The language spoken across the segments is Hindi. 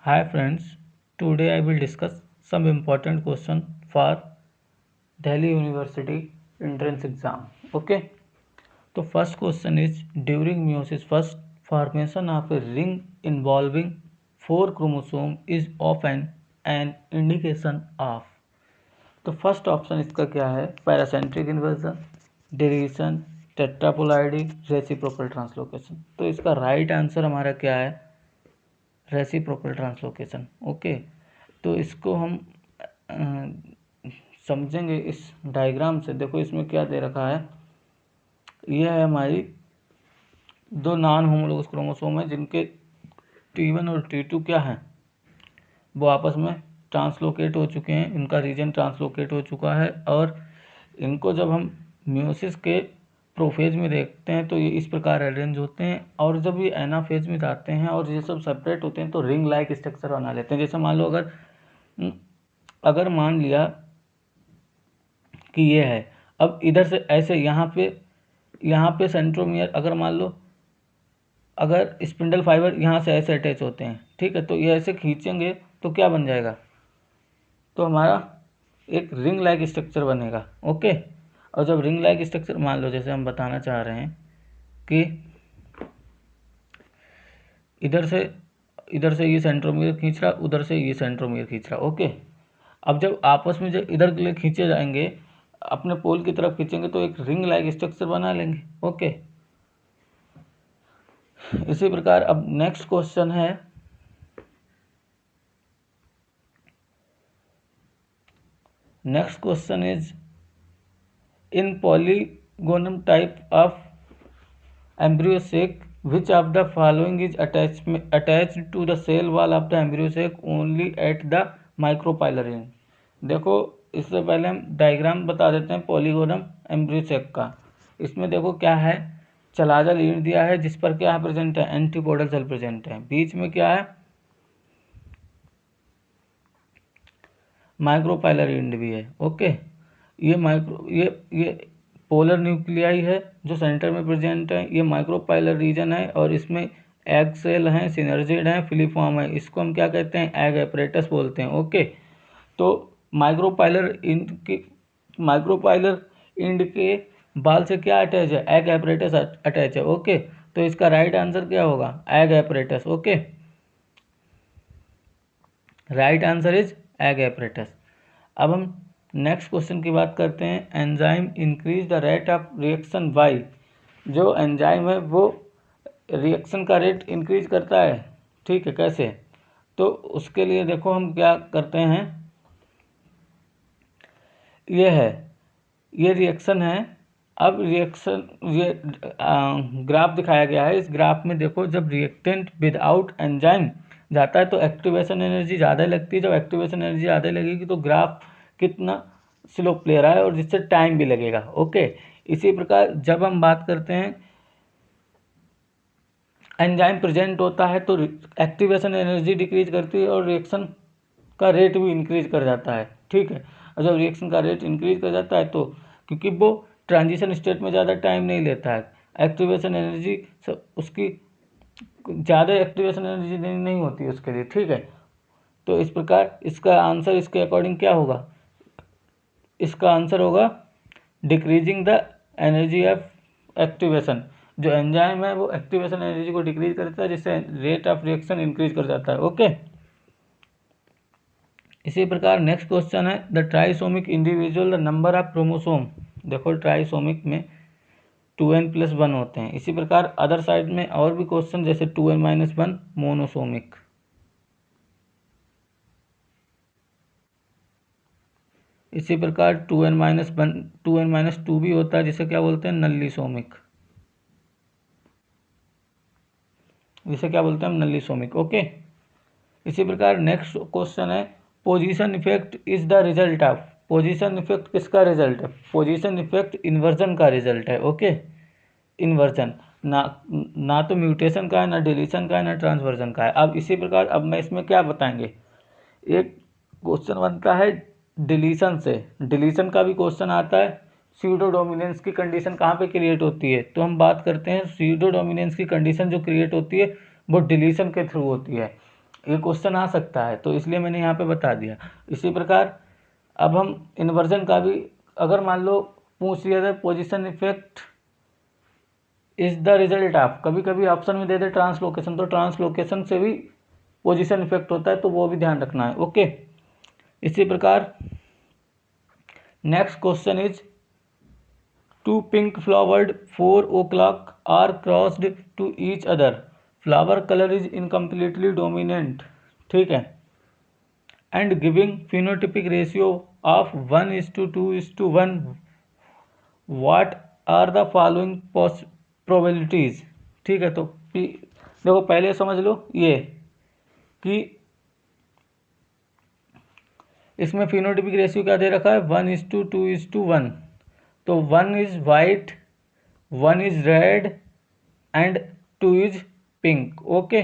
Hi friends, today I will discuss some important question for Delhi University entrance exam. Okay, so first question is during meiosis first formation of a ring involving four chromosomes is often an indication of. तो फर्स्ट ऑप्शन इसका क्या है? Paracentric inversion, deletion, tetraploidy, reciprocal translocation. तो इसका राइट आंसर हमारा क्या है? Reciprocal translocation. ओके, तो इसको हम समझेंगे इस डायग्राम से। देखो इसमें क्या दे रखा है, यह है हमारी दो नॉन होमोलोगस क्रोमोसोम है जिनके T1 और T2 क्या हैं, वो आपस में ट्रांसलोकेट हो चुके हैं, इनका रीजन ट्रांसलोकेट हो चुका है। और इनको जब हम मियोसिस के प्रोफेज में देखते हैं तो ये इस प्रकार अरेंज होते हैं, और जब ये एनाफेज में जाते हैं और ये सब सेपरेट होते हैं तो रिंग लाइक स्ट्रक्चर बना लेते हैं। जैसे मान लो अगर मान लिया कि ये है, अब इधर से ऐसे यहाँ पे सेंट्रोमियर, अगर मान लो अगर स्पिंडल फाइबर यहाँ से ऐसे अटैच होते हैं, ठीक है, तो ये ऐसे खींचेंगे तो क्या बन जाएगा? तो हमारा एक रिंग लाइक स्ट्रक्चर बनेगा। ओके, और जब रिंग लाइक स्ट्रक्चर, मान लो जैसे हम बताना चाह रहे हैं कि इधर से ये सेंट्रोमियर खींच रहा, उधर से ये सेंट्रोमियर खींच रहा। ओके, अब जब आपस में जब इधर के लिए खींचे जाएंगे, अपने पोल की तरफ खींचेंगे तो एक रिंग लाइक स्ट्रक्चर बना लेंगे। ओके, इसी प्रकार अब नेक्स्ट क्वेश्चन है, next question is in polygonum type of embryo sac which of the following is attached to the cell wall of the embryo sac only at the micropylar end। देखो इससे पहले हम डायग्राम बता देते हैं पॉलीगोनम एम्ब्रियो सेक का। इसमें देखो क्या है, चलाजा लीड दिया है जिस पर क्या प्रेजेंट है, एंटीपोडल सेल प्रेजेंट है। बीच में क्या है, माइक्रोपाइलर एंड भी है। ओके, ये पोलर न्यूक्लियाई है जो सेंटर में प्रेजेंट है, ये माइक्रोपाइलर रीजन है, और इसमें एग सेल हैं, सिनर्जिड हैं, फिलीफॉर्म है। इसको हम क्या कहते हैं? एग एपरेटस बोलते हैं। ओके, तो माइक्रोपाइलर इंड के बाल से क्या अटैच है? एग एपरेटस अटैच है। ओके, तो इसका राइट आंसर क्या होगा? Egg apparatus. Okay, right answer is egg apparatus. अब हम नेक्स्ट क्वेश्चन की बात करते हैं, enzyme increase the rate of reaction by. जो एंजाइम है वो रिएक्शन का रेट इंक्रीज करता है, ठीक है, कैसे? तो उसके लिए देखो हम क्या करते हैं, ये रिएक्शन है। अब रिएक्शन, ये ग्राफ दिखाया गया है। इस ग्राफ में देखो जब रिएक्टेंट विदाउट एंजाइम जाता है तो एक्टिवेशन एनर्जी ज़्यादा लगती है। जब एक्टिवेशन एनर्जी ज़्यादा लगेगी तो ग्राफ कितना स्लोप ले रहा है, और जिससे टाइम भी लगेगा। ओके, इसी प्रकार जब हम बात करते हैं एंजाइम प्रेजेंट होता है तो एक्टिवेशन एनर्जी डिक्रीज करती है और रिएक्शन का रेट भी इंक्रीज कर जाता है, ठीक है। और जब रिएक्शन का रेट इंक्रीज कर जाता है तो क्योंकि वो ट्रांजिशन स्टेट में ज़्यादा टाइम नहीं लेता है, एक्टिवेशन एनर्जी उसकी ज़्यादा एक्टिवेशन एनर्जी नहीं होती है उसके लिए, ठीक है। तो इस प्रकार इसका आंसर इसके अकॉर्डिंग क्या होगा? इसका आंसर होगा decreasing the energy of activation. जो एंजाइम है वो एक्टिवेशन एनर्जी को डिक्रीज करता है जिससे रेट ऑफ रिएक्शन इंक्रीज कर जाता है। ओके, इसी प्रकार नेक्स्ट क्वेश्चन है, the trisomic individual the number of chromosome. देखो ट्राइसोमिक में 2n+1 होते हैं। इसी प्रकार अदर साइड में और भी क्वेश्चन जैसे 2n-1 मोनोसोमिक। इसी प्रकार 2n-2 भी होता है जिसे क्या बोलते हैं? नल्लीसोमिक। जिसे क्या बोलते हैं हम? नल्लीसोमिक। ओके, इसी प्रकार नेक्स्ट क्वेश्चन है, position effect is the result of. Position effect किसका रिजल्ट है? पोजीशन इफेक्ट इन्वर्जन का रिजल्ट है। ओके, इन्वर्जन, ना तो म्यूटेशन का है, ना डिलीशन का है, ना ट्रांसवर्जन का है। अब इसी प्रकार अब मैं इसमें क्या बताएंगे, एक क्वेश्चन बनता है डिलीशन से। डिलीशन का भी क्वेश्चन आता है। स्यूडो डोमिनेंस की कंडीशन कहाँ पे क्रिएट होती है? तो हम बात करते हैं स्यूडो डोमिनेंस की कंडीशन जो क्रिएट होती है वो डिलीशन के थ्रू होती है। ये क्वेश्चन आ सकता है, तो इसलिए मैंने यहाँ पे बता दिया। इसी प्रकार अब हम इन्वर्जन का भी अगर मान लो पूछ लिया जाए, position effect is the result of, कभी कभी ऑप्शन में दे दे ट्रांसलोकेशन, तो ट्रांसलोकेशन से भी पोजीशन इफेक्ट होता है, तो वो भी ध्यान रखना है। ओके, इसी प्रकार next question is two pink flowered 4 o'clock are crossed to each other, flower colour is incompletely dominant, ठीक है, and giving phenotypic ratio of 1:2:1, what are the following probabilities, ठीक है। तो देखो पहले समझ लो ये कि इसमें फिनोटिपिक रेशियो क्या दे रखा है, 1:2:1, तो 1 is white, 1 is red and 2 is pink. Okay,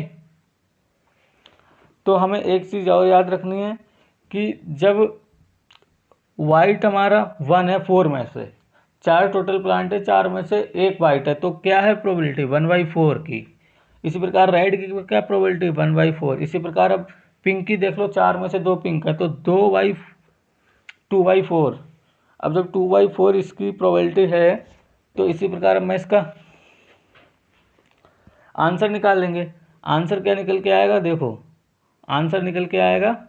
तो हमें एक चीज़ और याद रखनी है कि जब वाइट हमारा 1 है 4 में से, 4 टोटल प्लांट है, 4 में से एक वाइट है, तो क्या है प्रोबेबिलिटी 1/4 की। इसी प्रकार रेड की क्या प्रोबेबिलिटी 1/4। इसी प्रकार अब पिंक की देख लो, 4 में से 2 पिंक है, तो 2/4। अब जब 2/4 इसकी प्रोबेबिलिटी है, तो इसी प्रकार अब मैं इसका आंसर निकाल लेंगे। आंसर क्या निकल के आएगा, देखो आंसर निकल के आएगा,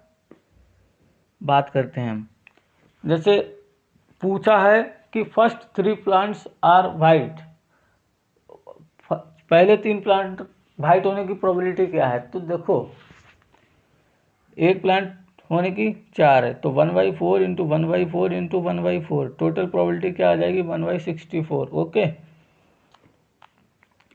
बात करते हैं हम। जैसे पूछा है कि फर्स्ट 3 प्लांट्स आर वाइट, पहले 3 प्लांट वाइट होने की प्रोबेबिलिटी क्या है, तो देखो एक प्लांट होने की 4 है, तो 1/4 इंटू 1/4 इंटू 1/4, टोटल प्रोबेबिलिटी क्या आ जाएगी 1/64। ओके,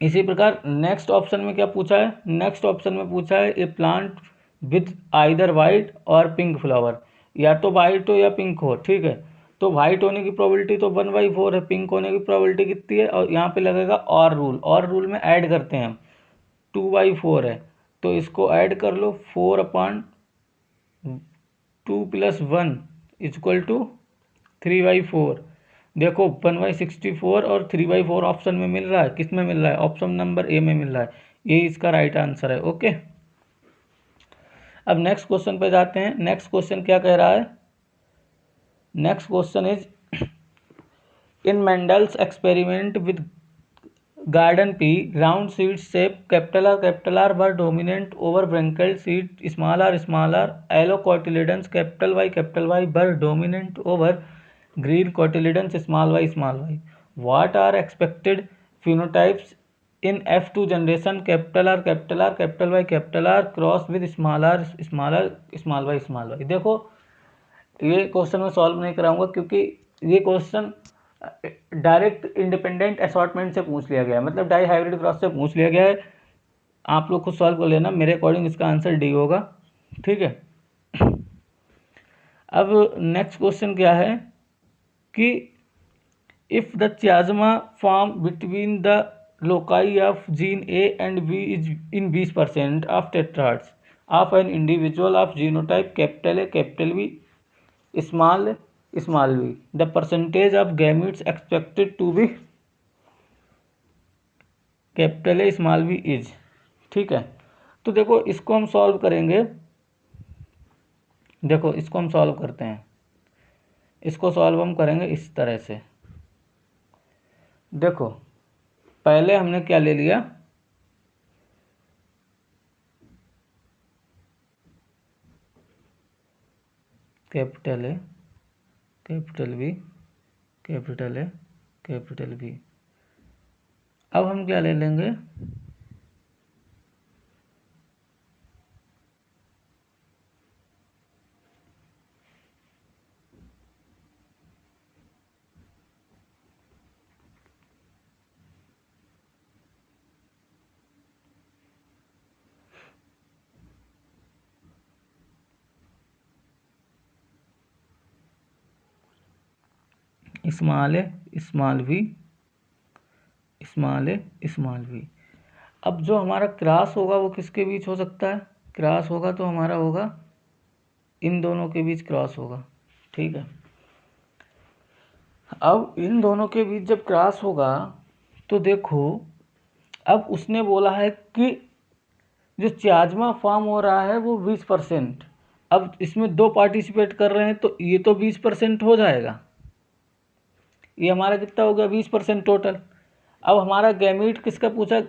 इसी प्रकार नेक्स्ट ऑप्शन में क्या पूछा है, नेक्स्ट ऑप्शन में पूछा है ए प्लांट विथ आइदर वाइट और पिंक फ्लावर, या तो वाइट हो या पिंक हो, ठीक है। तो वाइट होने की प्रोबेबिलिटी तो 1/4 है, पिंक होने की प्रोबेबिलिटी कितनी है, और यहाँ पे लगेगा और रूल में ऐड करते हैं हम, 2/4 है, तो इसको ऐड कर लो, 4/2 + 1 = 3/4। देखो 1/64 और 3/4 ऑप्शन में मिल रहा है, किस में मिल रहा है, ऑप्शन नंबर ए में मिल रहा है, ये इसका राइट आंसर है। ओके, अब नेक्स्ट क्वेश्चन पे जाते हैं। नेक्स्ट क्वेश्चन क्या कह रहा है, next question is in Mendel's experiment with garden pea, round seed shape capital R were dominant over wrinkled seed small r, yellow cotyledons Y were dominant over green cotyledons small y. What are expected phenotypes in F2 generation R cross with small y। देखो ये क्वेश्चन मैं सॉल्व नहीं कराऊंगा, क्योंकि ये क्वेश्चन डायरेक्ट इंडिपेंडेंट असॉर्टमेंट से पूछ लिया गया है, मतलब डाई हाइब्रिड क्रॉस से पूछ लिया गया है। आप लोग खुद सॉल्व कर लेना, मेरे अकॉर्डिंग इसका आंसर डी होगा, ठीक है। अब नेक्स्ट क्वेश्चन क्या है कि if the chiasma form between the loci of gene A and B is in 20% of tetrads of an individual of genotype A, small v, the percentage of gametes expected to be A v is, ठीक है। तो देखो इसको हम सॉल्व करेंगे, देखो इसको हम सॉल्व करते हैं, इसको सॉल्व हम करेंगे इस तरह से। देखो पहले हमने क्या ले लिया, capital A, capital B, capital A, capital B. अब हम क्या ले लेंगे, small a small v, small a small v. अब जो हमारा क्रॉस होगा वो किसके बीच हो सकता है, क्रॉस होगा तो हमारा होगा इन दोनों के बीच क्रॉस होगा, ठीक है। अब इन दोनों के बीच जब क्रॉस होगा तो देखो अब उसने बोला है कि जो चियाज़मा फॉर्म हो रहा है वो 20%। अब इसमें 2 पार्टिसिपेट कर रहे हैं तो ये तो 20% हो जाएगा, ये हमारा कितना हो गया 20% टोटल। अब हमारा गैमीट किसका पूछा,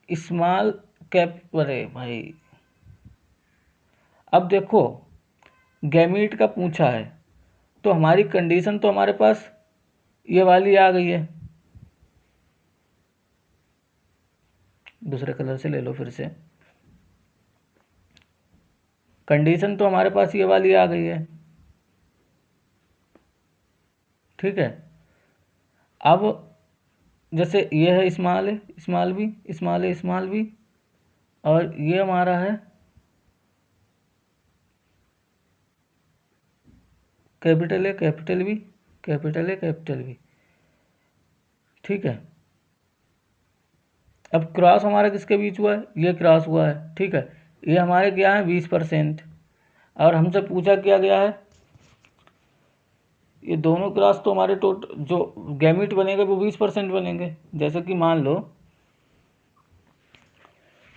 स्मॉल कैप, अरे भाई अब देखो गैमीट का पूछा है तो हमारी कंडीशन तो हमारे पास ये वाली आ गई है, दूसरे कलर से ले लो फिर से, कंडीशन तो हमारे पास ये वाली आ गई है, ठीक है। अब जैसे ये है स्मॉल है, स्मॉल भी, स्मॉल है, स्मॉल भी, और ये हमारा है कैपिटल है, कैपिटल भी, कैपिटल है, कैपिटल भी, ठीक है। अब क्रॉस हमारा किसके बीच हुआ है, ये क्रॉस हुआ है, ठीक है। ये हमारे क्या है 20%, और हमसे पूछा क्या गया है, ये दोनों क्रॉस तो हमारे टोटल जो गैमीट बनेंगे वो 20% बनेंगे। जैसे कि मान लो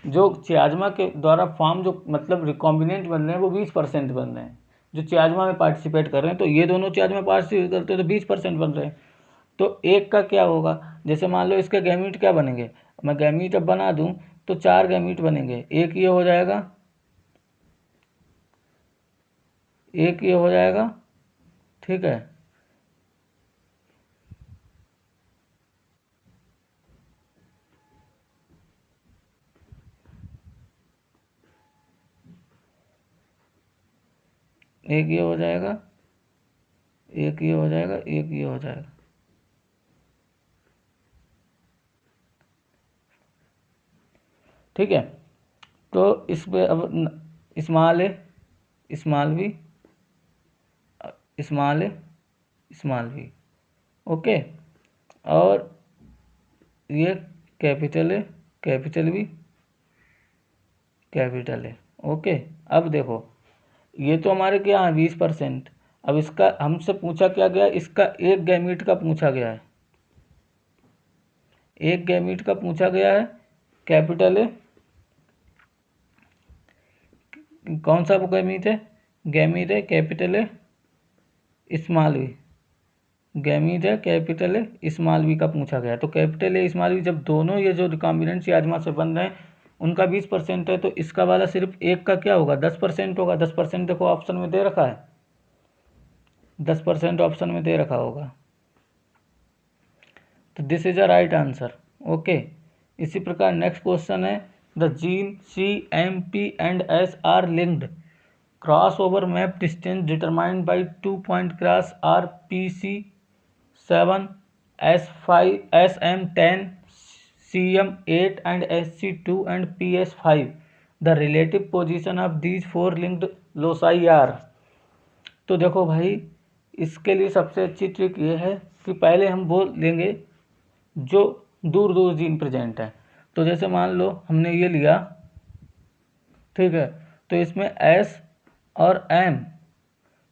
जो चियाज़मा के द्वारा फॉर्म जो मतलब रिकॉम्बिनेंट बन रहे हैं वो 20% बन रहे हैं, जो चियाज़मा में पार्टिसिपेट कर रहे हैं, तो ये दोनों चियाज़मा में पार्टिसिपेट करते हैं तो 20% बन रहे हैं। तो एक का क्या होगा, जैसे मान लो इसके गैमीट क्या बनेंगे, मैं गैमीट अब बना दूं तो 4 गैमीट बनेंगे, एक ये हो जाएगा, एक ये हो जाएगा, ठीक है। एक ये हो जाएगा, एक ये हो जाएगा, एक ये हो जाएगा, ठीक है। तो इस पे अब स्मॉल है, स्मॉल भी, स्मॉल है, स्मॉल भी, ओके। और ये कैपिटल है, कैपिटल भी, कैपिटल है, ओके। अब देखो ये तो हमारे क्या है 20%। अब इसका हमसे पूछा क्या गया, इसका एक गैमीट का पूछा गया है, एक गैमीट का पूछा गया है, कैपिटल है, कौन सा गैमीट है, गैमीट है, कैपिटल है, स्मॉल भी, गैमीट है, कैपिटल है, स्मॉल भी का पूछा गया। तो कैपिटल है, स्मॉल भी, जब दोनों ये जो रिकॉम्बिनेंट चियाज़मा से बन रहे हैं उनका 20% है तो इसका वाला सिर्फ एक का क्या होगा 10% होगा। 10% देखो ऑप्शन में दे रखा है, 10% ऑप्शन में दे रखा होगा, तो this is a right answer, okay. इसी प्रकार नेक्स्ट क्वेश्चन है, the gene C M P and S are linked, cross over map distance determined by 2 point cross R P C 7 S5 SM10 CM8 and SC2 and PS5, the relative position of these 4 linked loci are। तो देखो भाई इसके लिए सबसे अच्छी ट्रिक ये है कि पहले हम बोल देंगे जो दूर दूर जीन प्रेजेंट है। तो जैसे मान लो हमने ये लिया, ठीक है, तो इसमें S और M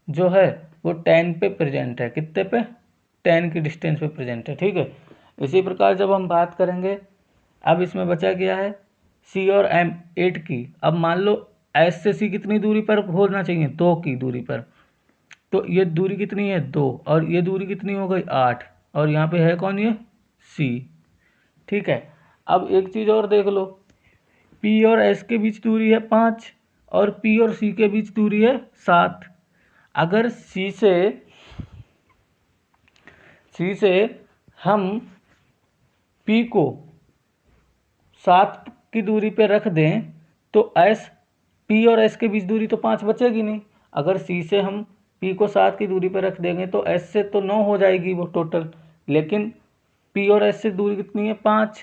जो है वो 10 पे प्रेजेंट है, कितने पे, 10 की डिस्टेंस पे प्रेजेंट है, ठीक है। इसी प्रकार जब हम बात करेंगे, अब इसमें बचा गया है सी और एम 8 की। अब मान लो एस से सी कितनी दूरी पर होना चाहिए, 2 की दूरी पर, तो ये दूरी कितनी है 2, और ये दूरी कितनी हो गई 8, और यहाँ पे है कौन ये सी, ठीक है। अब एक चीज़ और देख लो, पी और एस के बीच दूरी है 5 और पी और सी के बीच दूरी है 7। अगर सी से हम P को 7 की दूरी पे रख दें तो S P और S के बीच दूरी तो 5 बचेगी नहीं। अगर C से हम P को 7 की दूरी पे रख देंगे तो S से तो 9 हो जाएगी वो टोटल, लेकिन P और S से दूरी कितनी है 5,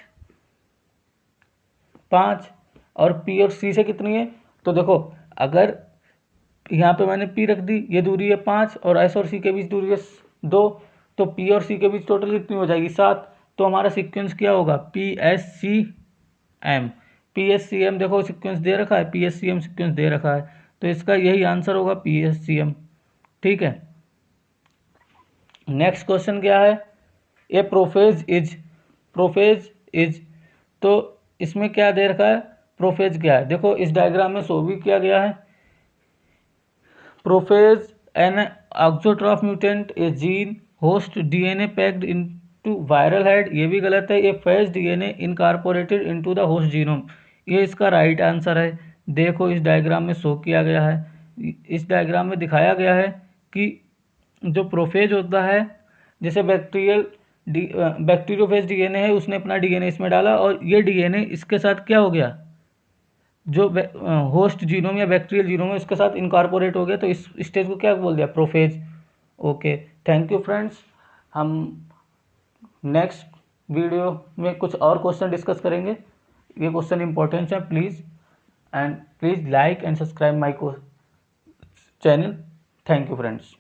और P और C से कितनी है, तो देखो अगर यहाँ पे मैंने P रख दी, ये दूरी है 5 और S और C के बीच दूरी है 2, तो P और C के बीच टोटल कितनी हो जाएगी 7। तो हमारा सीक्वेंस क्या होगा PSCM, PSCM देखो सीक्वेंस दे रखा है, PSCM सीक्वेंस दे रखा है, तो इसका यही आंसर होगा PSCM, ठीक है। नेक्स्ट क्वेश्चन क्या है, प्रोफेज इज, तो इसमें क्या दे रखा है, प्रोफेज क्या है। देखो इस डायग्राम में शो भी किया गया है। Prophage an auxotroph mutant A gene host DNA packed into viral head, ये भी गलत है। ये phage DNA incorporated into the host genome, ये इसका राइट आंसर है। देखो इस डायग्राम में शो किया गया है, इस डायग्राम में दिखाया गया है कि जो प्रोफेज होता है, जैसे बैक्टीरियोफेज डीएनए है, उसने अपना डीएनए इसमें डाला और ये डीएनए इसके साथ क्या हो गया, जो होस्ट जीनोम या बैक्टीरियल जीनोम है इसके साथ इनकॉर्पोरेट हो गया, तो इस स्टेज को क्या बोल दिया, prophase. Okay, thank you friends. हम नेक्स्ट वीडियो में कुछ और क्वेश्चन डिस्कस करेंगे। ये क्वेश्चन इंपॉर्टेंट है, please like and subscribe my channel. Thank you friends.